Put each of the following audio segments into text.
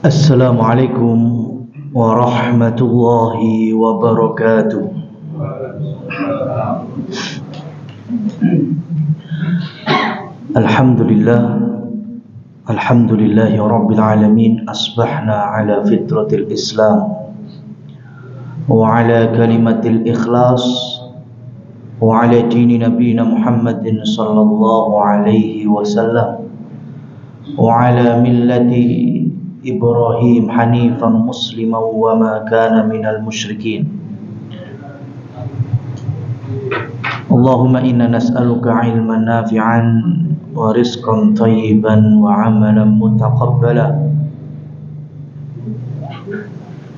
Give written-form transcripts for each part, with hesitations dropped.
Assalamualaikum warahmatullahi wabarakatuh. Alhamdulillahi rabbil alamin. Asbahna ala fitratil islam wa ala kalimatil ikhlas wa ala dini nabiyina Muhammadin sallallahu alaihi wasallam wa ala millati Ibrahim hanifan musliman wa ma kana minal musyrikin. Allahumma inna nas'aluka ilman nafi'an wa rizqan thayyiban wa amalan mutaqabbala.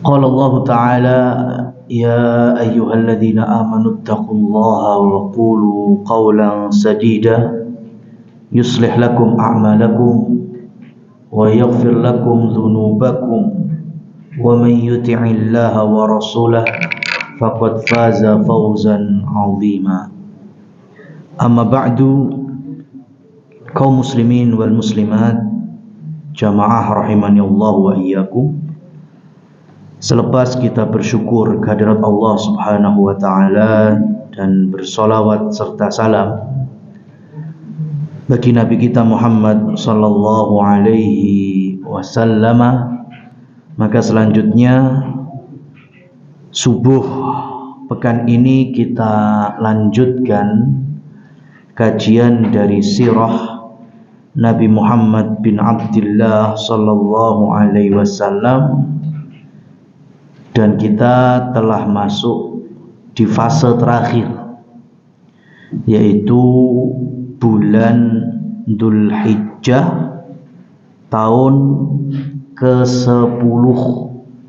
Qala Allah ta'ala ya ayyuhalladzina amanu ittaqullaha wa qulu qawlan sadida yuslih lakum a'malakum wa yaghfir lakum dhunubakum wa man yuti'illaha wa rasulahu faqad faza fawzan 'azima. Amma ba'du, kaum muslimin wal muslimat, jamaah rahimani Allah wa iyyakum. Selepas kita bersyukur kehadirat Allah Subhanahu wa taala dan bersolawat serta salam bagi Nabi kita Muhammad sallallahu alaihi wasallam, maka selanjutnya subuh pekan ini kita lanjutkan kajian dari sirah Nabi Muhammad bin Abdullah sallallahu alaihi wasallam, dan kita telah masuk di fase terakhir, yaitu bulan Dzulhijjah tahun ke-10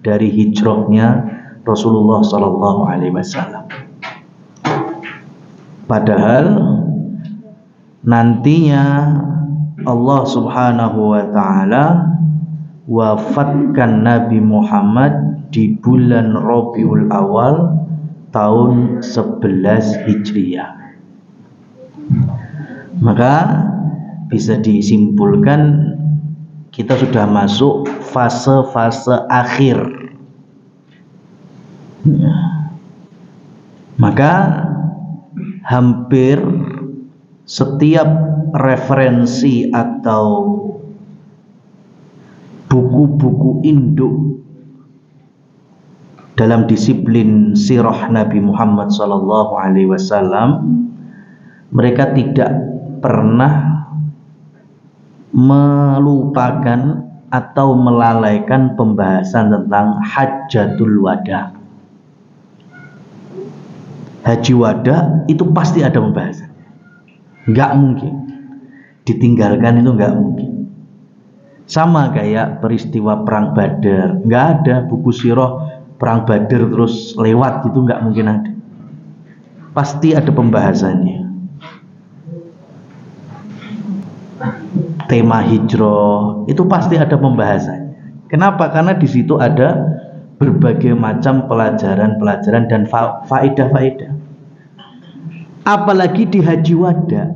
dari hijrahnya Rasulullah sallallahu alaihi wasallam. Padahal nantinya Allah Subhanahu wa taala wafatkan Nabi Muhammad di bulan Rabiul Awal tahun 11 Hijriah. Maka bisa disimpulkan kita sudah masuk fase-fase akhir. Maka hampir setiap referensi atau buku-buku induk dalam disiplin sirah Nabi Muhammad sallallahu alaihi wasallam, mereka tidak pernah melupakan atau melalaikan pembahasan tentang Hajjatul Wada. Haji Wada itu pasti ada pembahasan. Enggak mungkin ditinggalkan, itu enggak mungkin. Sama kayak peristiwa perang Badar, enggak ada buku sirah perang Badar terus lewat gitu, enggak mungkin ada. Pasti ada pembahasannya. Tema hijrah itu pasti ada pembahasannya. Kenapa? Karena di situ ada berbagai macam pelajaran-pelajaran dan faedah-faedah. Apalagi di Haji Wada.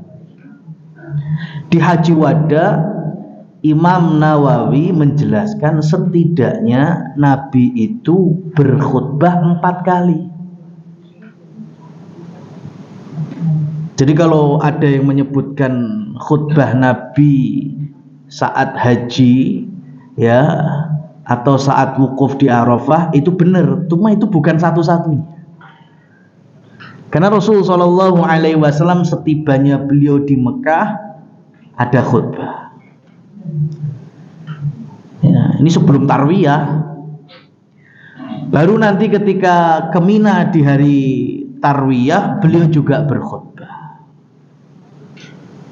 Di Haji Wada, Imam Nawawi menjelaskan setidaknya Nabi itu berkhutbah 4 kali. Jadi kalau ada yang menyebutkan khutbah Nabi saat haji, ya, atau saat wukuf di Arafah, itu benar, cuma itu bukan satu-satunya. Karena Rasul sallallahu alaihi wasallam setibanya beliau di Mekah ada khutbah. Ya, ini sebelum tarwiyah. Baru nanti ketika ke Mina di hari tarwiyah beliau juga berkhutbah.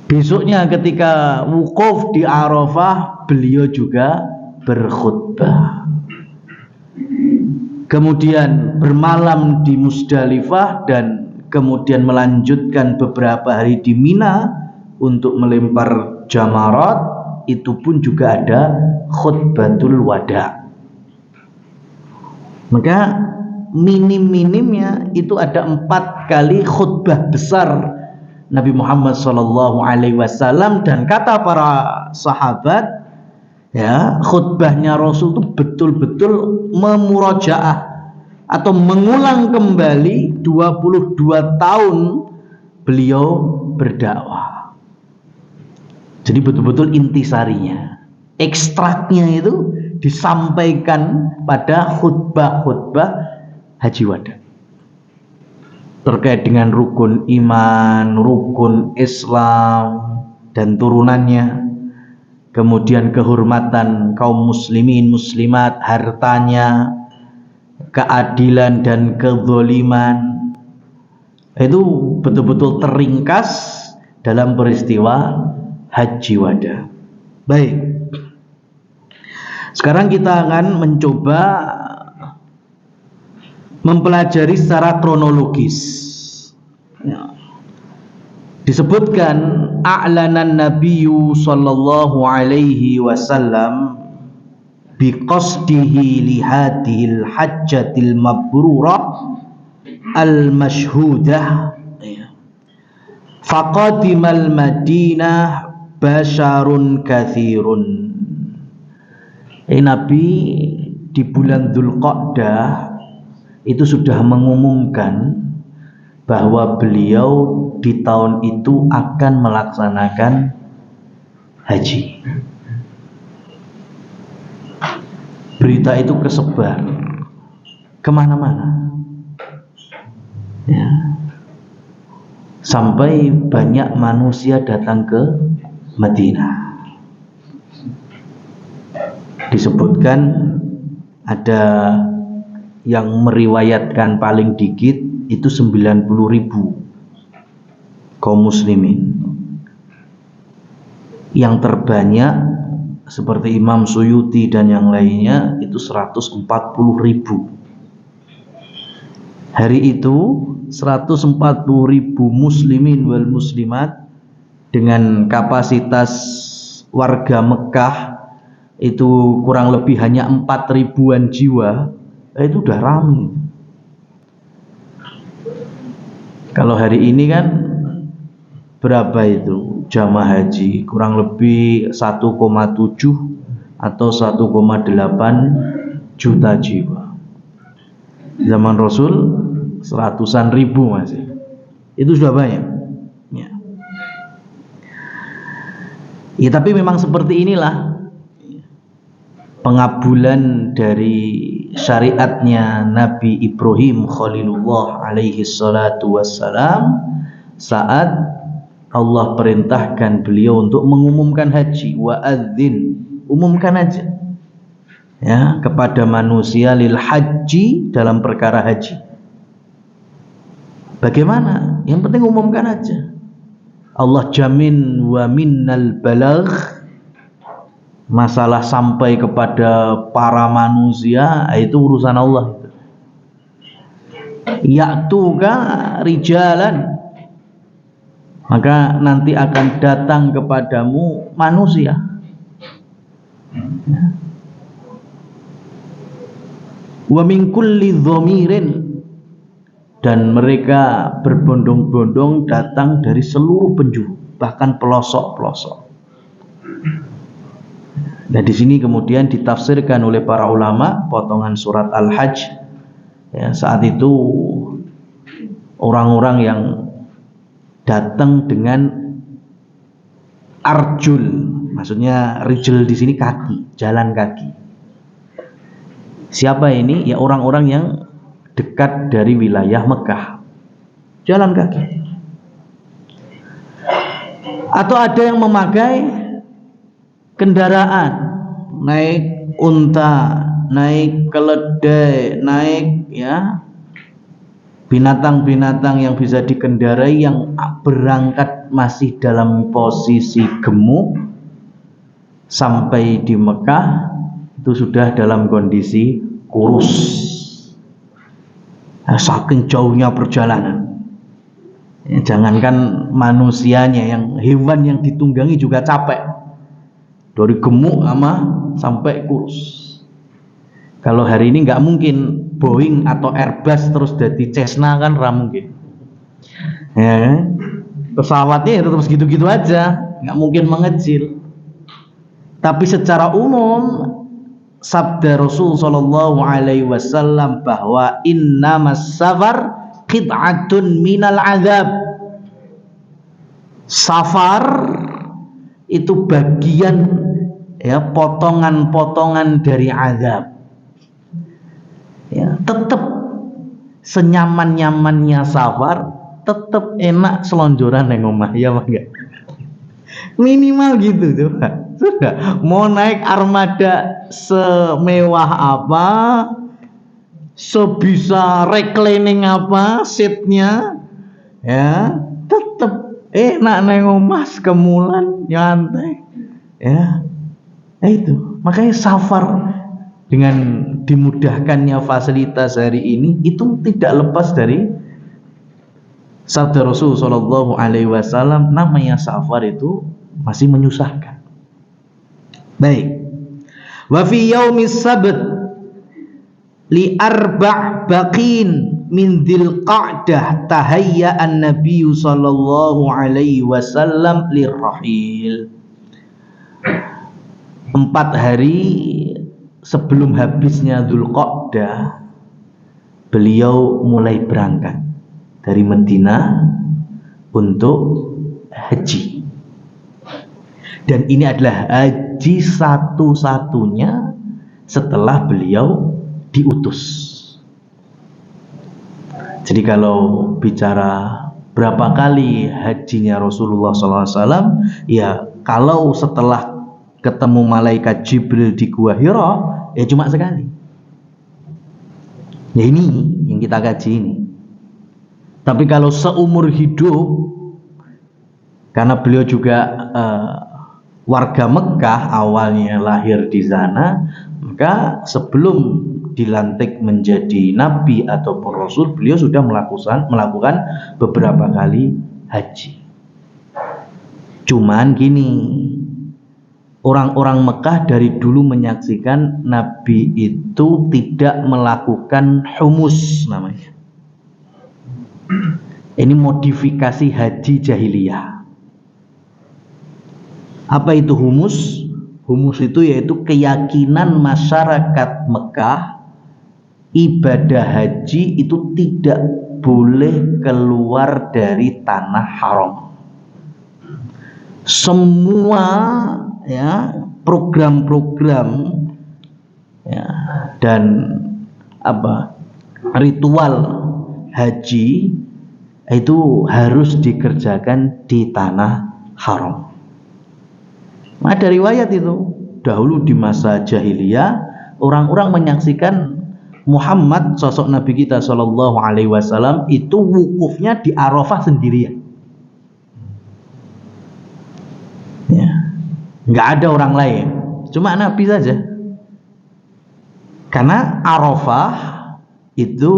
Besoknya ketika wukuf di Arafah beliau juga berkhutbah. Kemudian bermalam di Musdalifah dan kemudian melanjutkan beberapa hari di Mina untuk melempar jamarat, itu pun juga ada khutbatul wada. Maka minim-minimnya itu ada 4 kali khutbah besar Nabi Muhammad sallallahu alaihi wasallam, dan kata para sahabat, ya, khutbahnya Rasul itu betul-betul memurajaah atau mengulang kembali 22 tahun beliau berdakwah. Jadi betul-betul intisarinya, ekstraknya itu disampaikan pada khutbah-khutbah Haji Wada. Terkait dengan rukun iman, rukun Islam dan turunannya, kemudian kehormatan kaum muslimin muslimat, hartanya, keadilan dan kezaliman, itu betul-betul terringkas dalam peristiwa Haji Wada. Baik, sekarang kita akan mencoba mempelajari secara kronologis. Ya. Disebutkan a'lanan nabiyyu sallallahu alaihi wasallam biqasdihi li hadhil hajjatil mabrurah al mashhudah, faqadimal madinah basyarun katsirun. Nabi di bulan Dzulqa'dah itu sudah mengumumkan bahwa beliau di tahun itu akan melaksanakan haji. Berita itu kesebar kemana-mana, ya, sampai banyak manusia datang ke Madinah. Disebutkan ada yang meriwayatkan paling dikit itu 90.000 kaum muslimin. Yang terbanyak seperti Imam Suyuti dan yang lainnya itu 140.000. Hari itu 140.000 muslimin wal muslimat dengan kapasitas warga Mekah itu kurang lebih hanya 4.000-an jiwa, itu udah ramai. Kalau hari ini kan berapa itu jamaah haji? Kurang lebih 1,7 atau 1,8 juta jiwa. Zaman Rasul 100-an ribu masih. Itu sudah banyak. Ya. Ya, tapi memang seperti inilah pengabulan dari syariatnya Nabi Ibrahim Khalilullah alaihi salatu wassalam saat Allah perintahkan beliau untuk mengumumkan haji. Wa adzin, umumkan aja, ya, kepada manusia lil haji, dalam perkara haji. Bagaimana? Yang penting umumkan aja. Allah jamin wa minnal balagh. Masalah sampai kepada para manusia itu urusan Allah. Ya'tuka rijalan, maka nanti akan datang kepadamu manusia. Wa min kulli dhamirin, dan mereka berbondong-bondong datang dari seluruh penjuru, bahkan pelosok-pelosok. Nah, di sini kemudian ditafsirkan oleh para ulama potongan surat Al-Hajj. Ya, saat itu orang-orang yang datang dengan arjul, maksudnya rijl di sini kaki, jalan kaki. Siapa ini? Ya, orang-orang yang dekat dari wilayah Mekah, jalan kaki. Atau ada yang memakai kendaraan, naik unta, naik keledai, naik, ya, binatang-binatang yang bisa dikendarai, yang berangkat masih dalam posisi gemuk, sampai di Mekah itu sudah dalam kondisi kurus. Nah, saking jauhnya perjalanan, ya, jangankan manusianya, yang hewan yang ditunggangi juga capek, dari gemuk sampai kurus. Kalau hari ini nggak mungkin Boeing atau Airbus terus jadi Cessna, kan ra mungkin, ya kan? Pesawatnya ya tetap segitu-gitu aja, nggak mungkin mengecil. Tapi secara umum sabda Rasul Shallallahu Alaihi Wasallam bahwa innamas safar qit'atun minal azab. Safar itu bagian, ya, potongan-potongan dari azab. Ya, tetap senyaman-nyamannya safar, tetap enak selonjoran neng omah, ya enggak? Minimal gitu tuh, Pak. Sudah mau naik armada semewah apa, sebisa reclining apa seatnya, ya tetap enak neng omah kemulan nyantai, ya. Itu makanya safar dengan dimudahkannya fasilitas hari ini itu tidak lepas dari sabda Rasul Shallallahu Alaihi Wasallam, namanya safar itu masih menyusahkan. Baik. Wa fi yaumis sabt li arba' baqin min dzil qa'dah tahayya an-nabiy sallallahu alaihi wasallam lirrahil. 4 hari sebelum habisnya Dzulqa'dah, beliau mulai berangkat dari Madinah untuk haji. Dan ini adalah haji satu-satunya setelah beliau diutus. Jadi kalau bicara berapa kali hajinya Rasulullah SAW, ya kalau setelah ketemu malaikat Jibril di Gua Hira, ya cuma sekali. Ya ini yang kita kaji ini. Tapi kalau seumur hidup, karena beliau juga warga Mekah, awalnya lahir di sana, maka sebelum dilantik menjadi nabi ataupun rasul, beliau sudah melakukan beberapa kali haji. Cuman gini, orang-orang Mekah dari dulu menyaksikan nabi itu tidak melakukan humus namanya. Ini modifikasi haji jahiliyah. Apa itu humus? Humus itu yaitu keyakinan masyarakat Mekah, ibadah haji itu tidak boleh keluar dari tanah haram. Semua, ya, program-program, ya, dan ritual haji itu harus dikerjakan di tanah haram. Ada riwayat itu, dahulu di masa jahiliyah orang-orang menyaksikan Muhammad, sosok Nabi kita Shallallahu Alaihi Wasallam, itu wukufnya di Arafah sendirian. Ya, nggak ada orang lain, cuma Nabi saja. Karena Arafah itu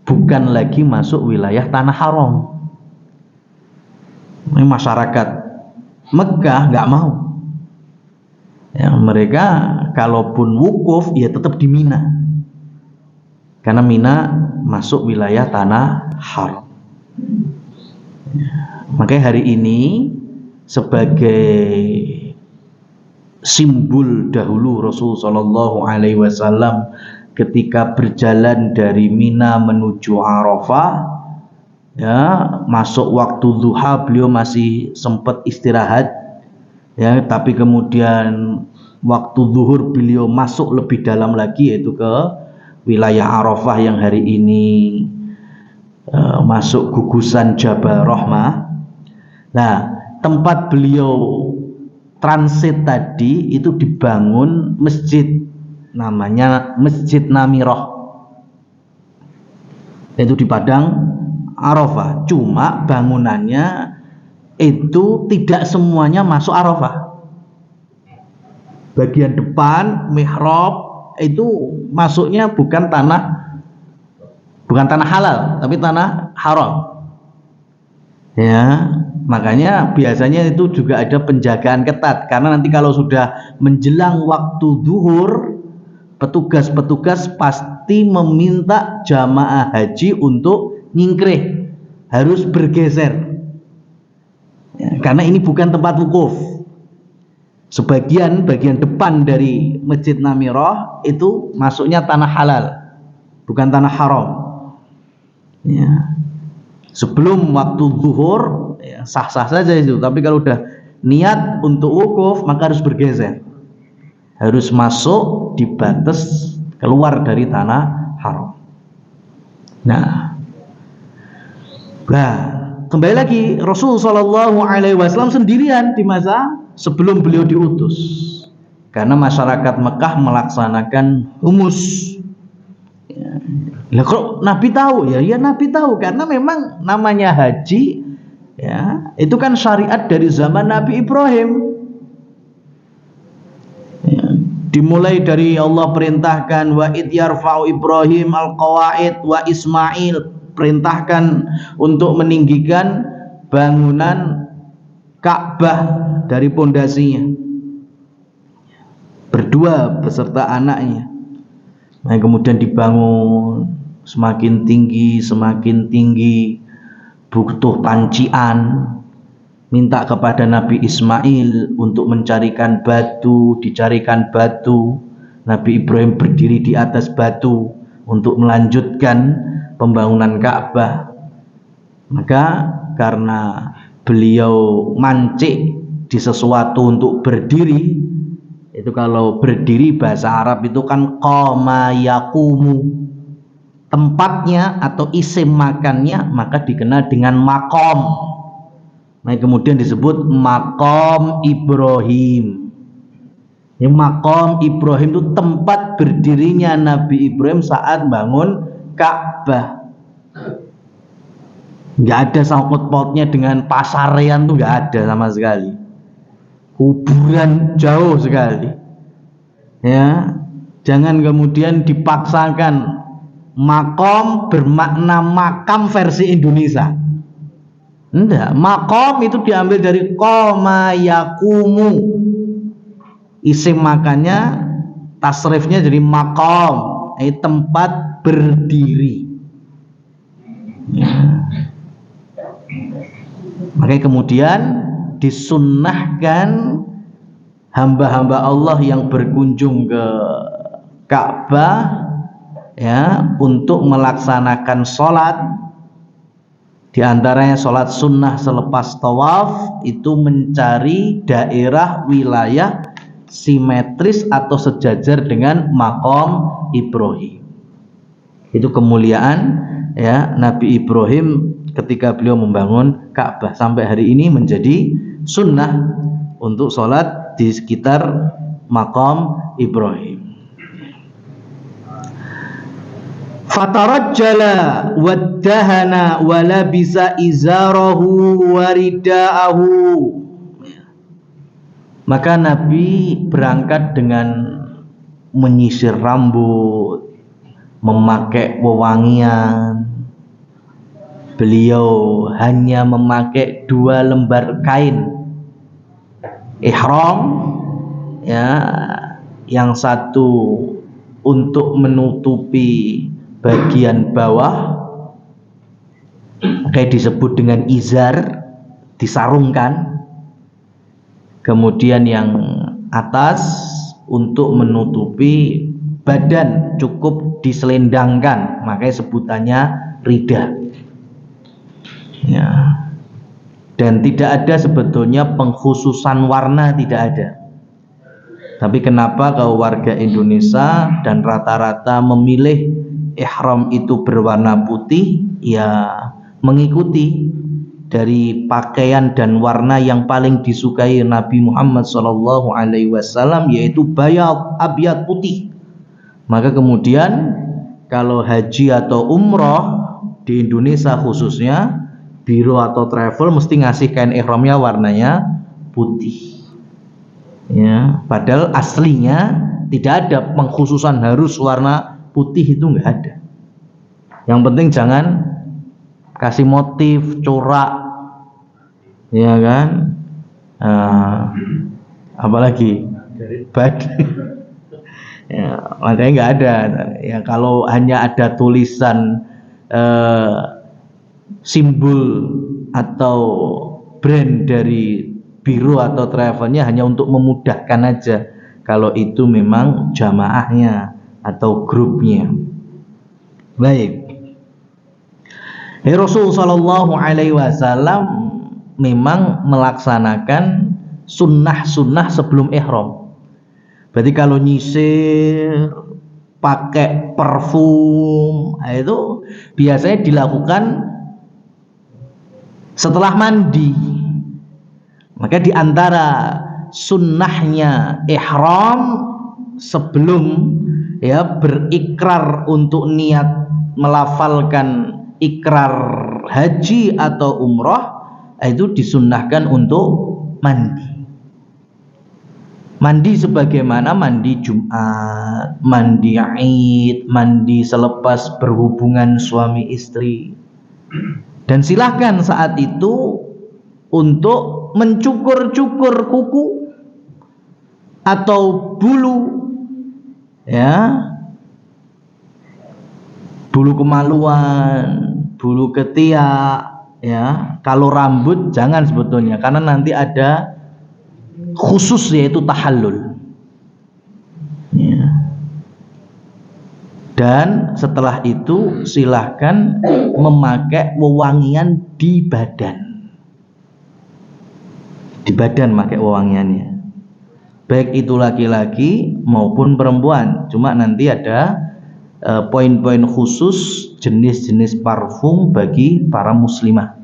bukan lagi masuk wilayah tanah haram. Ini masyarakat Mekah nggak mau. Ya, mereka kalaupun wukuf ya tetap di Mina. Karena Mina masuk wilayah tanah haram. Ya, makanya hari ini sebagai simbol dahulu Rasul Shallallahu Alaihi Wasallam ketika berjalan dari Mina menuju Arafah, ya, masuk waktu duha beliau masih sempat istirahat, ya, tapi kemudian waktu zuhur beliau masuk lebih dalam lagi, yaitu ke wilayah Arafah yang hari ini masuk gugusan Jabal Rahmah. Nah, tempat beliau transit tadi itu dibangun masjid, namanya Masjid Namirah, yaitu di Padang Arafah. Cuma bangunannya itu tidak semuanya masuk Arafah. Bagian depan mihrab itu masuknya bukan tanah halal, tapi tanah haram. Ya, makanya biasanya itu juga ada penjagaan ketat, karena nanti kalau sudah menjelang waktu zuhur, petugas-petugas pasti meminta jamaah haji untuk nyingkrih, harus bergeser. karena ini bukan tempat wukuf. Bagian depan dari Masjid Namirah itu masuknya tanah halal, bukan tanah haram. Ya. Sebelum waktu zuhur ya, sah-sah saja itu, tapi kalau udah niat untuk wukuf maka harus bergeser, harus masuk di batas keluar dari tanah haram. Nah, kembali lagi Rasul Shallallahu Alaihi Wasallam sendirian di masa sebelum beliau diutus, karena masyarakat Mekah melaksanakan humus. Ya. Lah kok Nabi tahu? Ya Nabi tahu karena memang namanya haji, ya itu kan syariat dari zaman Nabi Ibrahim. Ya, dimulai dari Allah perintahkan wa id yarfa'u Ibrahim al-qawaid wa Ismail, perintahkan untuk meninggikan bangunan Ka'bah dari pondasinya, berdua beserta anaknya. Nah, kemudian dibangun semakin tinggi, butuh pancian, minta kepada Nabi Ismail untuk mencarikan batu, dicarikan batu. Nabi Ibrahim berdiri di atas batu untuk melanjutkan pembangunan Ka'bah. Maka karena beliau mancik di sesuatu untuk berdiri, itu kalau berdiri bahasa Arab itu kan qama yaqumu, tempatnya atau isim makannya maka dikenal dengan maqam. Nah, kemudian disebut maqam Ibrahim. Ini maqam Ibrahim itu tempat berdirinya Nabi Ibrahim saat bangun Ka'bah. Nggak ada sangkut pautnya dengan pasarean, tuh nggak ada sama sekali. Kuburan jauh sekali. Ya, jangan kemudian dipaksakan makom bermakna makam versi Indonesia. Enggak, makom itu diambil dari qoma yaqumu. Isim makannya, tasrifnya jadi makom, tempat berdiri. Ya. Makanya kemudian disunnahkan hamba-hamba Allah yang berkunjung ke Ka'bah ya untuk melaksanakan sholat, di antaranya sholat sunnah selepas tawaf itu mencari daerah wilayah simetris atau sejajar dengan maqam Ibrahim. Itu kemuliaan ya Nabi Ibrahim ketika beliau membangun Ka'bah, sampai hari ini menjadi sunnah untuk sholat di sekitar maqam Ibrahim. Fatarajjala waddahana walabisa izarahu waridaahu. Maka Nabi berangkat dengan menyisir rambut, memakai wewangian. Beliau hanya memakai 2 lembar kain ihram ya, yang satu untuk menutupi bagian bawah, kayak disebut dengan izar, disarungkan. Kemudian yang atas untuk menutupi badan, cukup diselendangkan, makanya sebutannya rida. Ya. Dan tidak ada sebetulnya pengkhususan warna, tidak ada. Tapi kenapa kalau warga Indonesia dan rata-rata memilih ihram itu berwarna putih? Ya mengikuti dari pakaian dan warna yang paling disukai Nabi Muhammad SAW, yaitu bayad, abyad, putih. Maka kemudian kalau haji atau umroh di Indonesia khususnya, biro atau travel mesti ngasih kain ihramnya warnanya putih. Ya, padahal aslinya tidak ada pengkhususan harus warna putih, itu nggak ada. Yang penting jangan kasih motif corak, ya kan? Apalagi badai. Ya, makanya nggak ada. Ya, kalau hanya ada tulisan simbol atau brand dari biro atau travelnya hanya untuk memudahkan aja, kalau itu memang jamaahnya atau grupnya. Baik. Rasul sallallahu alaihi wasallam memang melaksanakan sunnah-sunnah sebelum ihram. Berarti kalau nyisir, pakai parfum, itu biasanya dilakukan setelah mandi. Maka di antara sunnahnya ihram sebelum berikrar untuk niat melafalkan ikrar haji atau umroh, itu disunnahkan untuk mandi. Mandi sebagaimana mandi Jumat, mandi Id, mandi selepas berhubungan suami istri. Dan silahkan saat itu untuk mencukur-cukur kuku atau bulu, bulu kemaluan, bulu ketiak, Kalau rambut jangan sebetulnya, karena nanti ada khusus yaitu tahallul. Dan setelah itu silahkan memakai wewangian di badan. Di badan pakai wewangiannya. Baik itu laki-laki maupun perempuan. Cuma nanti ada poin-poin khusus jenis-jenis parfum bagi para muslimah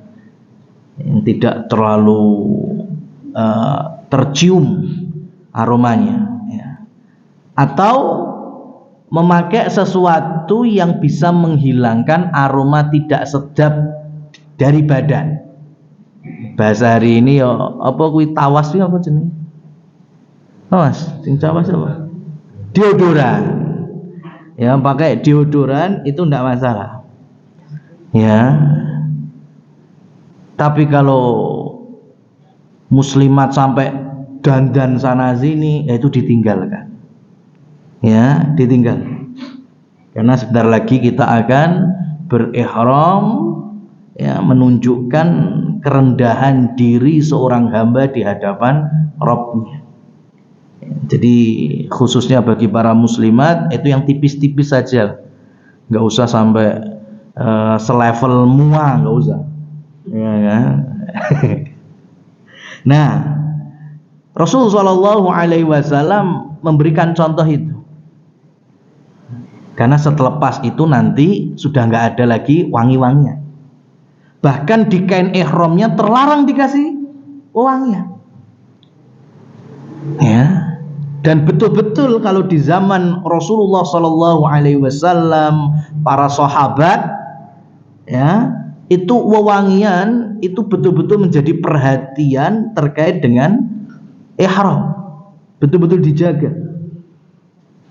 yang tidak terlalu tercium aromanya, atau memakai sesuatu yang bisa menghilangkan aroma tidak sedap dari badan. Bahasa hari ini apa kuwi tawas kuwi apa jenenge? Tawas, sing tawas apa? Deodoran. Pakai deodoran itu enggak masalah. Tapi kalau muslimat sampai dandan sana sini, itu ditinggalkan. Ditinggal. Karena sebentar lagi kita akan berihram, menunjukkan kerendahan diri seorang hamba di hadapan Rabbnya. Jadi khususnya bagi para muslimat itu yang tipis-tipis saja, nggak usah sampai selevel mua, nggak usah. Nah, Rasul Shallallahu Alaihi Wasallam memberikan contoh itu. Karena setelepas itu nanti sudah nggak ada lagi wangi-wangian. Bahkan di kain ihramnya terlarang dikasih wangian. Dan betul-betul kalau di zaman Rasulullah Sallallahu Alaihi Wasallam, para sahabat, itu wewangian itu betul-betul menjadi perhatian terkait dengan ihram, betul-betul dijaga.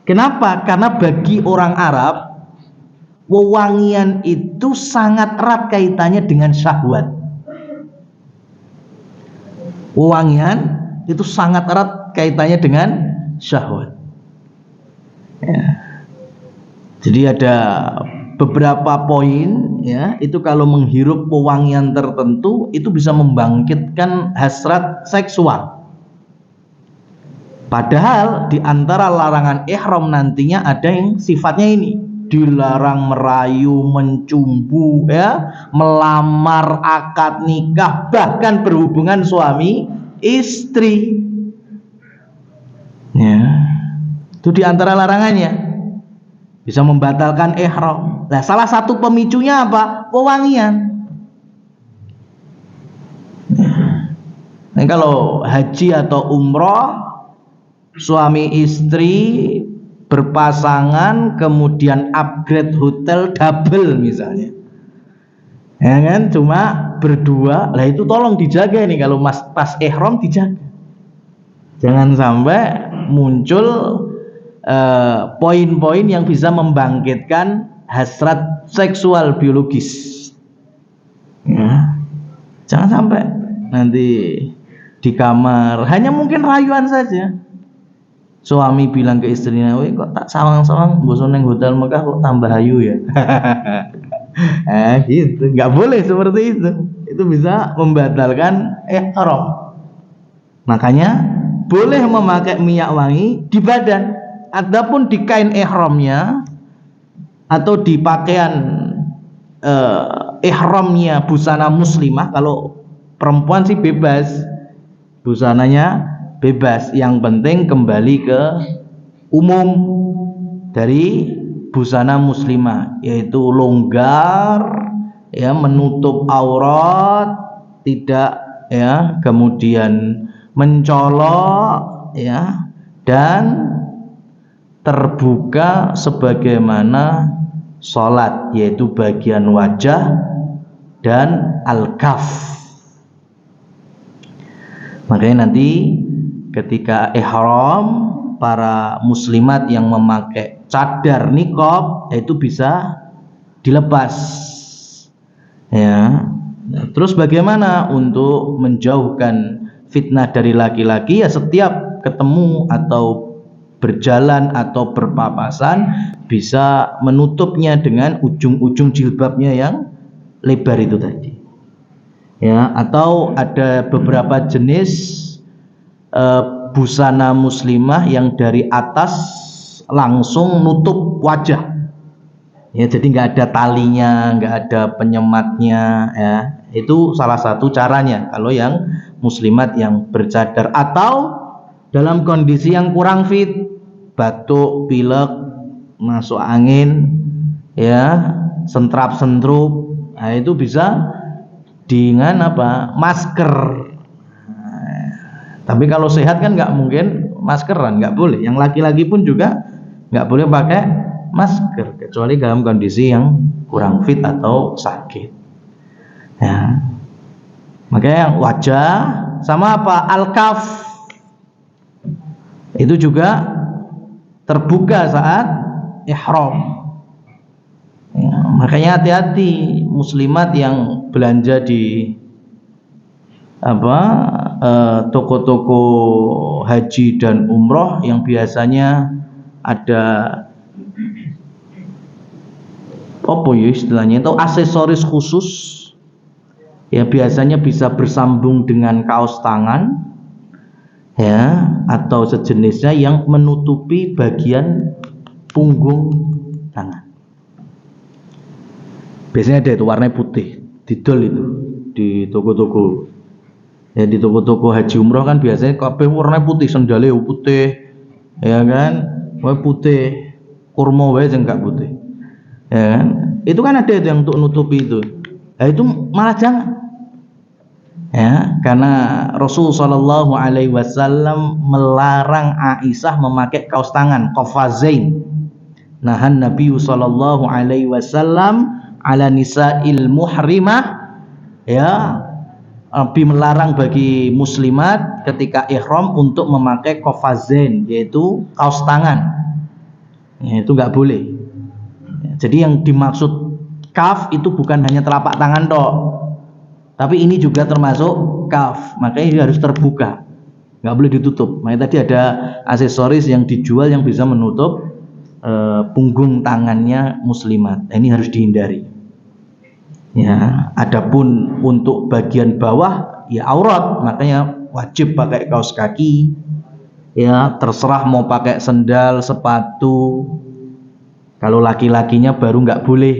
Kenapa? Karena bagi orang Arab, wewangian itu sangat erat kaitannya dengan syahwat. Wewangian itu sangat erat kaitannya dengan syahwat. Jadi ada beberapa poin, itu kalau menghirup wewangian tertentu itu bisa membangkitkan hasrat seksual. Padahal di antara larangan ihram nantinya ada yang sifatnya ini, dilarang merayu, mencumbu, melamar, akad nikah, bahkan berhubungan suami istri. Itu di antara larangannya, bisa membatalkan ihram. Nah, salah satu pemicunya apa? Wewangian. Nah, kalau haji atau umroh, suami istri berpasangan kemudian upgrade hotel double misalnya, cuma berdua, lah itu tolong dijaga nih, kalau pas ihram dijaga, jangan sampai muncul poin-poin yang bisa membangkitkan hasrat seksual biologis. Jangan sampai nanti di kamar hanya mungkin rayuan saja. Suami bilang ke istrinya, "Weh, kok tak sawang-sawang bosan neng hotel Mekah kok tambah ayu ya?" Gitu, nggak boleh seperti itu. itu bisa membatalkan ihram. Makanya boleh memakai minyak wangi di badan. Adapun di kain ihramnya atau di pakaian ihramnya busana muslimah, kalau perempuan sih bebas, busananya bebas, yang penting kembali ke umum dari busana muslimah, yaitu longgar ya, menutup aurat, tidak ya, kemudian mencolok ya, dan terbuka sebagaimana sholat, yaitu bagian wajah dan al-kaf. Makanya nanti ketika ihram, para muslimat yang memakai cadar niqab itu bisa dilepas ya. Terus bagaimana untuk menjauhkan fitnah dari laki-laki? Ya setiap ketemu atau berjalan atau berpapasan bisa menutupnya dengan ujung-ujung jilbabnya yang lebar itu tadi ya. Atau ada beberapa jenis busana muslimah yang dari atas langsung nutup wajah ya, jadi nggak ada talinya, nggak ada penyematnya ya. Itu salah satu caranya kalau yang muslimat yang bercadar. Atau dalam kondisi yang kurang fit, batuk, pilek, masuk angin ya, sentrap-sentrup, nah itu bisa dengan apa? Masker. Tapi kalau sehat kan nggak mungkin maskeran, nggak boleh. Yang laki-laki pun juga nggak boleh pakai masker kecuali dalam kondisi yang kurang fit atau sakit ya. Makanya wajah sama apa? Al-kaf itu juga terbuka saat ihram ya. Makanya hati-hati muslimat yang belanja di toko-toko haji dan umroh yang biasanya ada apa ya istilahnya itu, aksesoris khusus ya, biasanya bisa bersambung dengan kaos tangan ya, atau sejenisnya yang menutupi bagian punggung tangan. Biasanya ada itu warnanya putih, didol itu di toko-toko ya. Di toko-toko haji umroh kan biasanya kabeh warnanya putih, sandalnya putih ya kan, wae putih, kurma wae sing gak putih ya kan. Itu kan ada itu yang untuk nutupi itu. Nah itu malah jangan ya, karena Rasul sallallahu alaihi wasallam melarang Aisyah memakai kaos tangan qafazain. Nahan Nabi sallallahu alaihi wasallam ala nisa'il muhrimah ya. Nabi melarang bagi muslimat ketika ihram untuk memakai qafazain, yaitu kaos tangan ya, itu nggak boleh ya. Jadi yang dimaksud kaf itu bukan hanya telapak tangan toh, tapi ini juga termasuk kaf, makanya harus terbuka, nggak boleh ditutup. Makanya tadi ada aksesoris yang dijual yang bisa menutup punggung tangannya muslimat. Nah, ini harus dihindari ya. Adapun untuk bagian bawah ya aurat, makanya wajib pakai kaos kaki ya, terserah mau pakai sendal, sepatu. Kalau laki-lakinya baru nggak boleh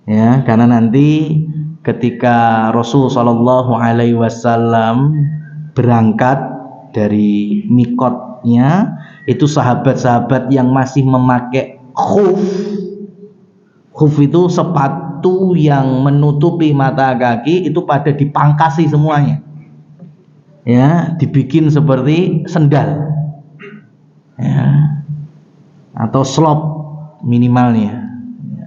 ya, karena nanti ketika Rasul sallallahu alaihi wasallam berangkat dari mikotnya, itu sahabat-sahabat yang masih memakai khuf itu sepatu yang menutupi mata kaki, itu pada dipangkasi semuanya ya, dibikin seperti sendal ya, atau slop minimalnya.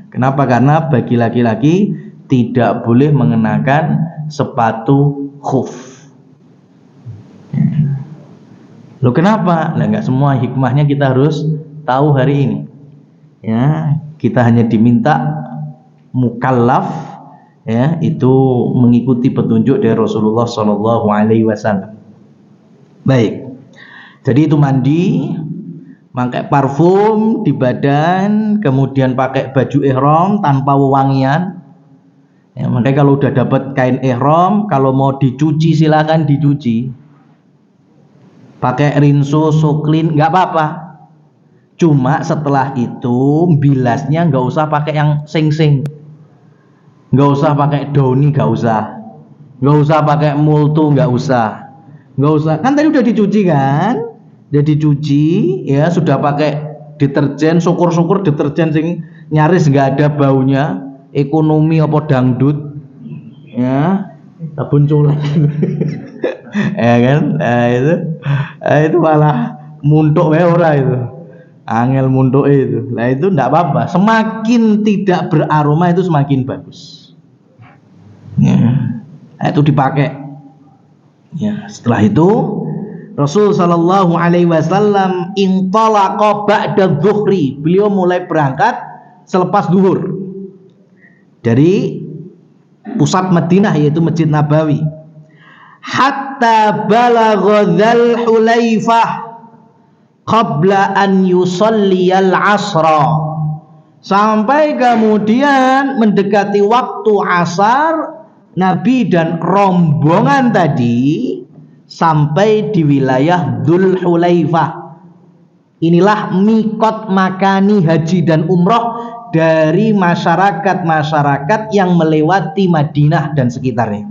Kenapa? Karena bagi laki-laki tidak boleh mengenakan sepatu khuf. Loh kenapa? Nah, nggak semua hikmahnya kita harus tahu hari ini ya. Kita hanya diminta mukallaf ya, itu mengikuti petunjuk dari Rasulullah Shallallahu Alaihi Wasallam. Baik, jadi itu mandi, pakai parfum di badan, kemudian pakai baju ihram tanpa wewangian Ya, makanya kalau udah dapat kain ihram, kalau mau dicuci silakan dicuci. Pakai rinso, soklin, nggak apa-apa. Cuma setelah itu bilasnya nggak usah pakai yang sing-sing, nggak usah pakai downy, nggak usah pakai multu, nggak usah. Kan tadi udah dicuci kan, udah dicuci, ya sudah pakai deterjen, syukur-syukur deterjen sing nyaris nggak ada baunya, ekonomi apa dangdut, ya sabun colek, ya kan, itu malah muntuk ora itu. Angel muntuk itu. Nah itu enggak apa-apa. Semakin tidak beraroma itu semakin bagus. Ya. Nah, itu dipakai. Ya, setelah itu Rasul sallallahu alaihi wasallam intalaqa ba'da dzuhri. Beliau mulai berangkat selepas zuhur. Dari pusat Madinah yaitu Masjid Nabawi. Hatta balagha dzal Hulaifah qabla an yusalliyal asra, sampai kemudian mendekati waktu asar Nabi dan rombongan tadi sampai di wilayah Dzul Hulaifah. Inilah mikot makani haji dan umroh dari masyarakat yang melewati Madinah dan sekitarnya.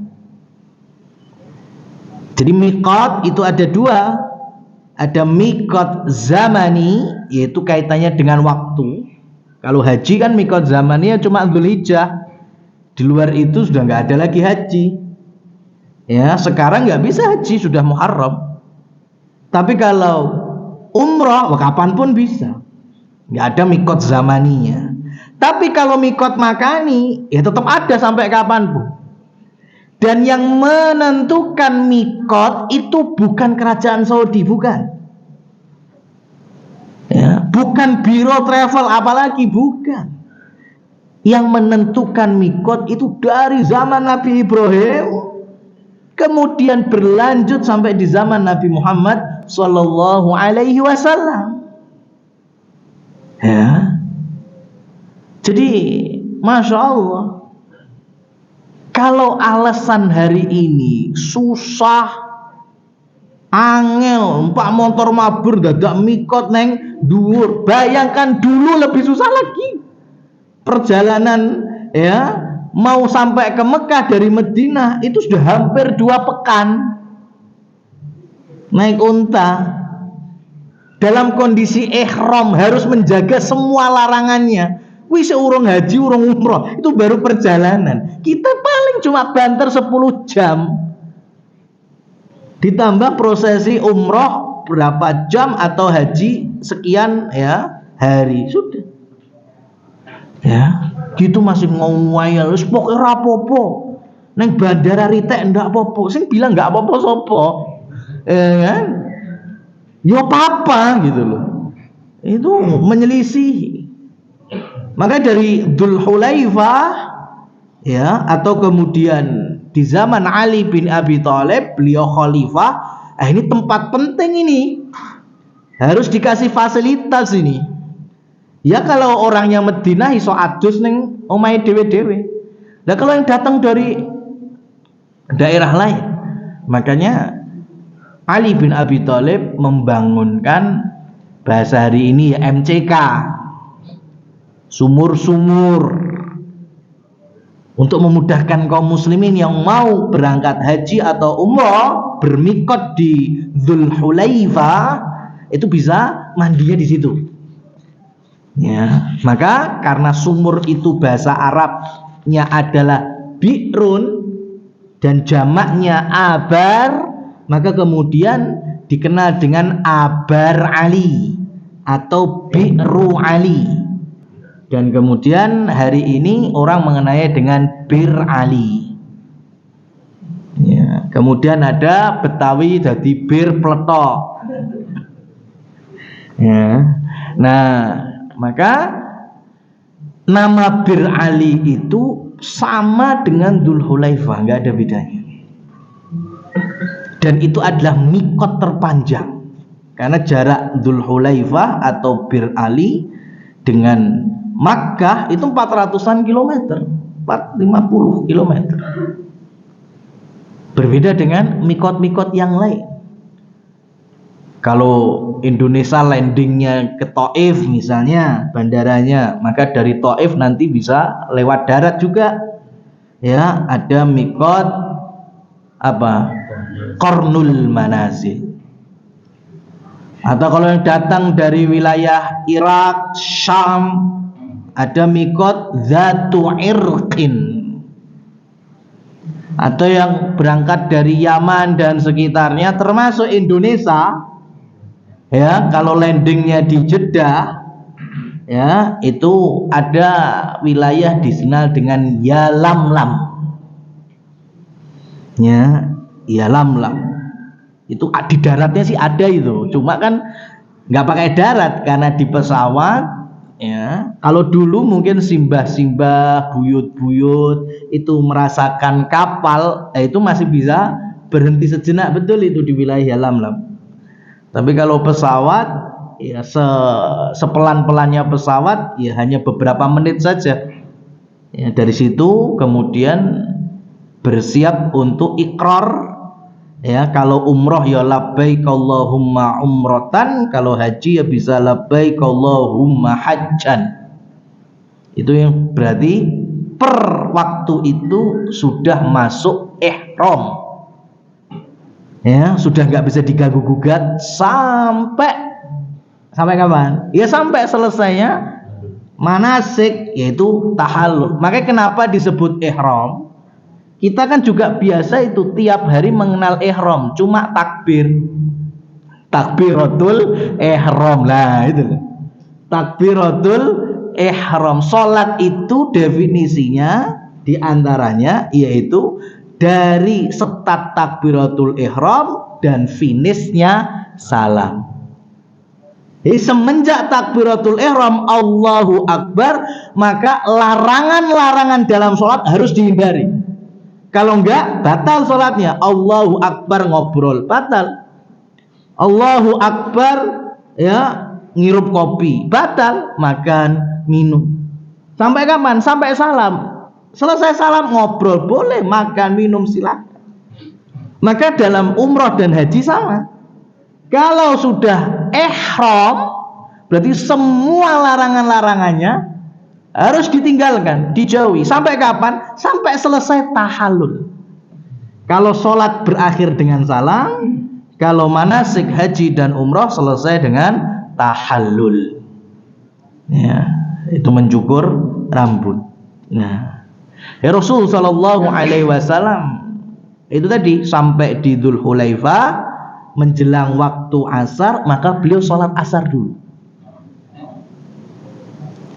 Jadi mikot itu ada dua. Ada mikot zamani, yaitu kaitannya dengan waktu. Kalau haji kan mikot zamani cuma Dzulhijjah. Di luar itu sudah nggak ada lagi haji. Ya, sekarang nggak bisa haji, sudah Muharram. Tapi kalau umrah, kapanpun bisa. Nggak ada mikot zamaninya. Tapi kalau mikot makani, ya tetap ada sampai kapanpun. Dan yang menentukan mikot itu bukan kerajaan Saudi, bukan. Ya, bukan biro travel, apalagi bukan. Yang menentukan mikot itu dari zaman Nabi Ibrahim, kemudian berlanjut sampai di zaman Nabi Muhammad Sallallahu Alaihi Wasallam. Ya, jadi Masya Allah. Kalau alasan hari ini susah, angel, Pak motor mabur dadak mikot neng dhuwur. Bayangkan dulu lebih susah lagi. Perjalanan ya mau sampai ke Mekah dari Madinah itu sudah hampir 2 pekan. Naik unta. Dalam kondisi ihram harus menjaga semua larangannya. Wis urung haji, urung umroh, itu baru perjalanan. Kita paling cuma banter 10 jam. Ditambah prosesi umroh berapa jam atau haji sekian ya hari sudah. Ya, gitu masih ngomel, wis pokoke ora apa-apa. Neng bandara Ritek ndak apa-apa. Sing bilang nggak apa-apa sapa? Kan? Ya apa-apa gitu loh. Itu menyelisih. Maka dari Dzul Hulaifah ya, atau kemudian di zaman Ali bin Abi Thalib beliau khalifah, ini tempat penting ini. Harus dikasih fasilitas ini. Ya kalau orangnya Madinah iso adus ning omahe dhewe-dhewe. Nah kalau yang datang dari daerah lain, makanya Ali bin Abi Thalib membangunkan bahasa hari ini ya MCK. Sumur-sumur untuk memudahkan kaum muslimin yang mau berangkat haji atau umrah bermikot di Dzul Hulaifah itu bisa mandinya di situ. Ya, maka karena sumur itu bahasa Arabnya adalah bi'run dan jamaknya abar, maka kemudian dikenal dengan Abar Ali atau Bi'ru Ali. Dan kemudian hari ini orang mengenai dengan Bir Ali. Ya, kemudian ada Betawi jadi Bir Pletok. Ya. Nah, maka nama Bir Ali itu sama dengan Dzul Hulaifah, nggak ada bedanya. Dan itu adalah mikot terpanjang. Karena jarak Dzul Hulaifah atau Bir Ali dengan Makkah itu 400-an kilometer. 50 kilometer. Berbeda dengan mikot-mikot yang lain. Kalau Indonesia landingnya ke Taif misalnya, bandaranya, maka dari Taif nanti bisa lewat darat juga. Ya, ada mikot apa? Qarnul Manazil. Atau kalau yang datang dari wilayah Irak, Syam, ada mikot Zatu Irqin. Atau yang berangkat dari Yaman dan sekitarnya termasuk Indonesia, ya, kalau landingnya di Jeddah, ya, itu ada wilayah dikenal dengan Yalamlam. Ya, Yalamlam. Itu di daratnya sih ada itu, cuma kan nggak pakai darat karena di pesawat. Ya, kalau dulu mungkin simbah-simbah, buyut-buyut itu merasakan kapal, itu masih bisa berhenti sejenak, betul itu di wilayah Yalamlam. Tapi kalau pesawat, ya sepelan-pelannya pesawat, ya hanya beberapa menit saja. Ya, dari situ kemudian bersiap untuk ikrar. Ya, kalau umroh ya labbaik Allahumma umrotan, kalau haji ya bisa labbaik Allahumma hajjan. Itu yang berarti per waktu itu sudah masuk ihram. Ya, sudah nggak bisa diganggu gugat sampai kapan? Ya sampai selesainya manasik, yaitu tahallul. Makanya kenapa disebut ihram? Kita kan juga biasa itu tiap hari mengenal ihram, cuma takbiratul ihram lah itu. Takbiratul ihram. Salat itu definisinya diantaranya yaitu dari start takbiratul ihram dan finishnya salam. Jadi semenjak takbiratul ihram Allahu Akbar, maka larangan-larangan dalam salat harus dihindari. Kalau enggak, batal sholatnya. Allahu Akbar ngobrol, batal. Allahu Akbar ya ngirup kopi, batal. Makan, minum. Sampai kapan? Sampai salam. Selesai salam ngobrol, boleh. Makan, minum, silakan. Maka dalam umroh dan haji sama. Kalau sudah ihram, berarti semua larangan-larangannya harus ditinggalkan, dijauhi. Sampai kapan? Sampai selesai tahallul. Kalau sholat berakhir dengan salam, kalau manasik haji dan umroh selesai dengan tahallul. Ya, itu mencukur rambut. Nah, ya Rasul Shallallahu Alaihi Wasallam itu tadi sampai di Dzulhulaifah menjelang waktu asar, maka beliau sholat asar dulu.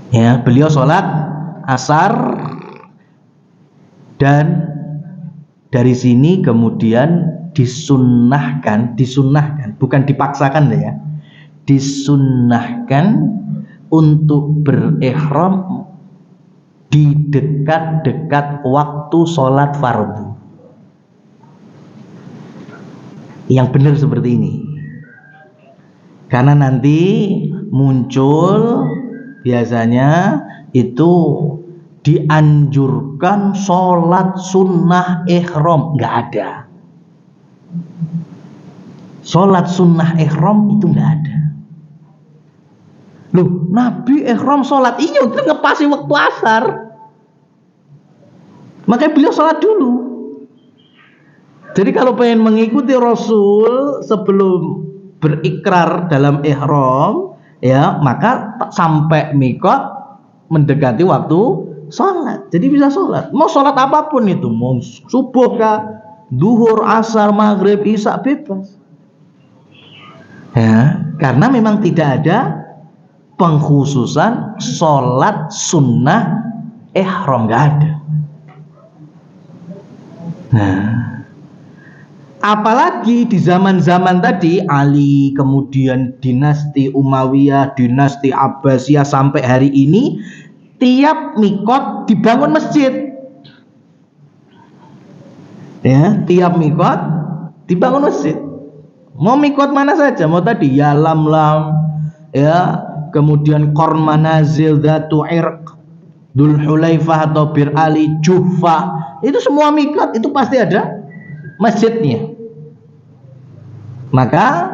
Ya, beliau sholat asar dan dari sini kemudian disunnahkan, bukan dipaksakan ya, disunnahkan untuk berihram di dekat-dekat waktu sholat fardu. Yang benar seperti ini, karena nanti muncul biasanya itu dianjurkan sholat sunnah ihram, nggak ada. Sholat sunnah ihram itu nggak ada. Loh, Nabi ihram sholat, iya itu ngepasi waktu asar. Makanya beliau sholat dulu. Jadi kalau pengen mengikuti Rasul sebelum berikrar dalam ihram, ya maka sampai mikot mendekati waktu sholat. Jadi bisa sholat. Mau sholat apapun itu, mau subuh kah, duhur, asar, maghrib, isya, bebas. Ya, karena memang tidak ada pengkhususan sholat sunnah ihram, nggak ada. Nah, apalagi di zaman-zaman tadi Ali, kemudian dinasti Umayyah, dinasti Abbasiyah sampai hari ini, tiap mikot dibangun masjid. Ya, tiap mikot dibangun masjid. Mau mikot mana saja, mau tadi Yalamlam, ya, kemudian Qarn Manazil, Dzatu Irq, Dzul Hulaifah atau Bir Ali, Juhfah, itu semua mikot, itu pasti ada masjidnya. Maka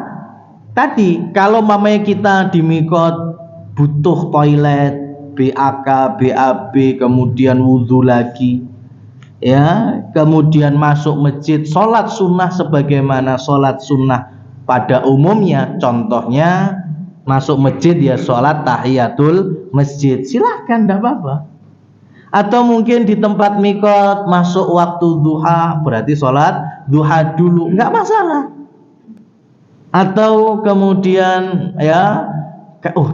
tadi kalau mamanya kita di mikot butuh toilet, BAK, BAB, kemudian wudhu lagi, ya, kemudian masuk masjid, sholat sunnah sebagaimana sholat sunnah pada umumnya, contohnya masuk masjid ya sholat tahiyatul masjid, silahkan, tidak apa-apa. Atau mungkin di tempat mikot masuk waktu duha, berarti sholat duha dulu, nggak masalah. Atau kemudian ya,